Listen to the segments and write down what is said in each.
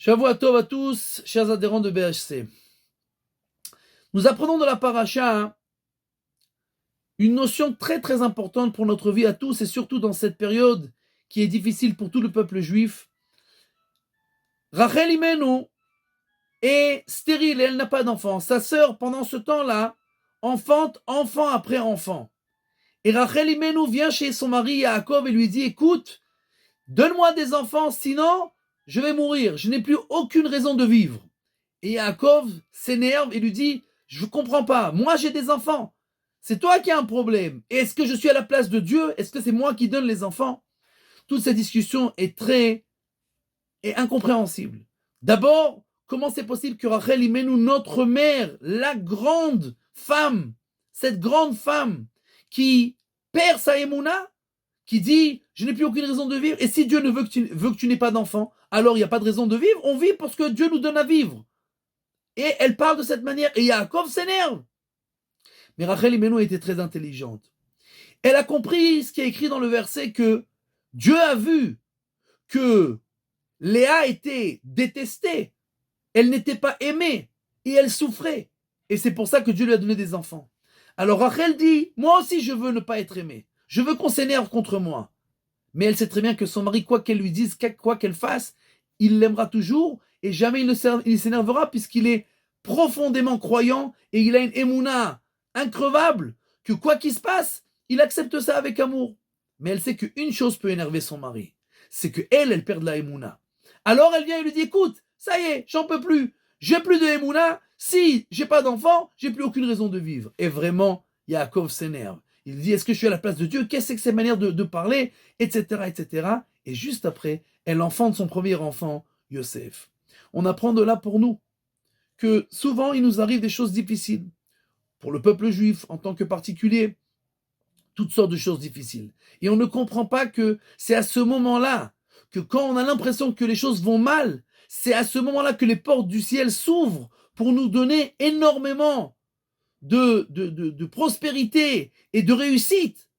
Shavua Tov à tous, chers adhérents de BHC. Nous apprenons de la paracha une notion très très importante pour notre vie à tous et surtout dans cette période qui est difficile pour tout le peuple juif. Rachel Imenu est stérile, elle n'a pas d'enfant. Sa sœur, pendant ce temps-là, enfante enfant après enfant. Et Rachel Imenu vient chez son mari Yaakov et lui dit: écoute, donne-moi des enfants, sinon je vais mourir, je n'ai plus aucune raison de vivre. Et Yaakov s'énerve et lui dit: je ne comprends pas, moi j'ai des enfants, c'est toi qui as un problème. Et est-ce que je suis à la place de Dieu? Est-ce que c'est moi qui donne les enfants? Toute cette discussion est incompréhensible. D'abord, comment c'est possible que Rachel Imenu, notre mère, la grande femme, cette grande femme qui perd sa émouna, qui dit: je n'ai plus aucune raison de vivre, et si Dieu ne veut que tu n'aies pas d'enfant, alors il n'y a pas de raison de vivre, on vit parce que Dieu nous donne à vivre. Et elle parle de cette manière, et Yaakov s'énerve. Mais Rachel Imenu était très intelligente. Elle a compris ce qui est écrit dans le verset, que Dieu a vu que Léa était détestée, elle n'était pas aimée, et elle souffrait. Et c'est pour ça que Dieu lui a donné des enfants. Alors Rachel dit: moi aussi je veux ne pas être aimée, je veux qu'on s'énerve contre moi. Mais elle sait très bien que son mari, quoi qu'elle lui dise, quoi qu'elle fasse, il l'aimera toujours, et jamais il ne s'énervera, puisqu'il est profondément croyant, et il a une émouna increvable, que quoi qu'il se passe, il accepte ça avec amour. Mais elle sait qu'une chose peut énerver son mari, c'est qu'elle perd de la émouna. Alors elle vient et lui dit: écoute, ça y est, j'en peux plus, j'ai plus de émouna, si j'ai pas d'enfant, j'ai plus aucune raison de vivre. Et vraiment, Yaakov s'énerve. Il dit: est-ce que je suis à la place de Dieu? Qu'est-ce que c'est cette manière de parler? Etc., etc. Et juste après, elle enfante son premier enfant, Yosef. On apprend de là pour nous que souvent il nous arrive des choses difficiles. Pour le peuple juif, en tant que particulier, toutes sortes de choses difficiles. Et on ne comprend pas que c'est à ce moment-là, que quand on a l'impression que les choses vont mal, c'est à ce moment-là que les portes du ciel s'ouvrent pour nous donner énormément de prospérité et de réussite,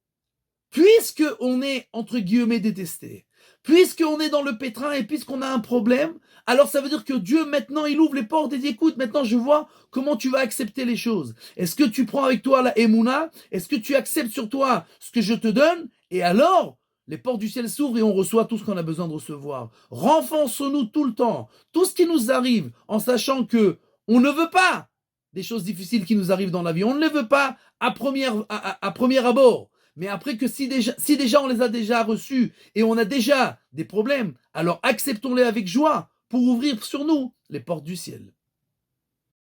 puisqu'on est, entre guillemets, détesté, puisqu'on est dans le pétrin et puisqu'on a un problème, alors ça veut dire que Dieu, maintenant, il ouvre les portes et dit: écoute, maintenant je vois comment tu vas accepter les choses. Est-ce que tu prends avec toi la émouna? Est-ce que tu acceptes sur toi ce que je te donne? Et alors, les portes du ciel s'ouvrent et on reçoit tout ce qu'on a besoin de recevoir. Renfonçons-nous tout le temps, tout ce qui nous arrive, en sachant que on ne veut pas des choses difficiles qui nous arrivent dans la vie. On ne les veut pas à premier abord. Mais après que si déjà on les a déjà reçus et on a déjà des problèmes, alors acceptons-les avec joie pour ouvrir sur nous les portes du ciel.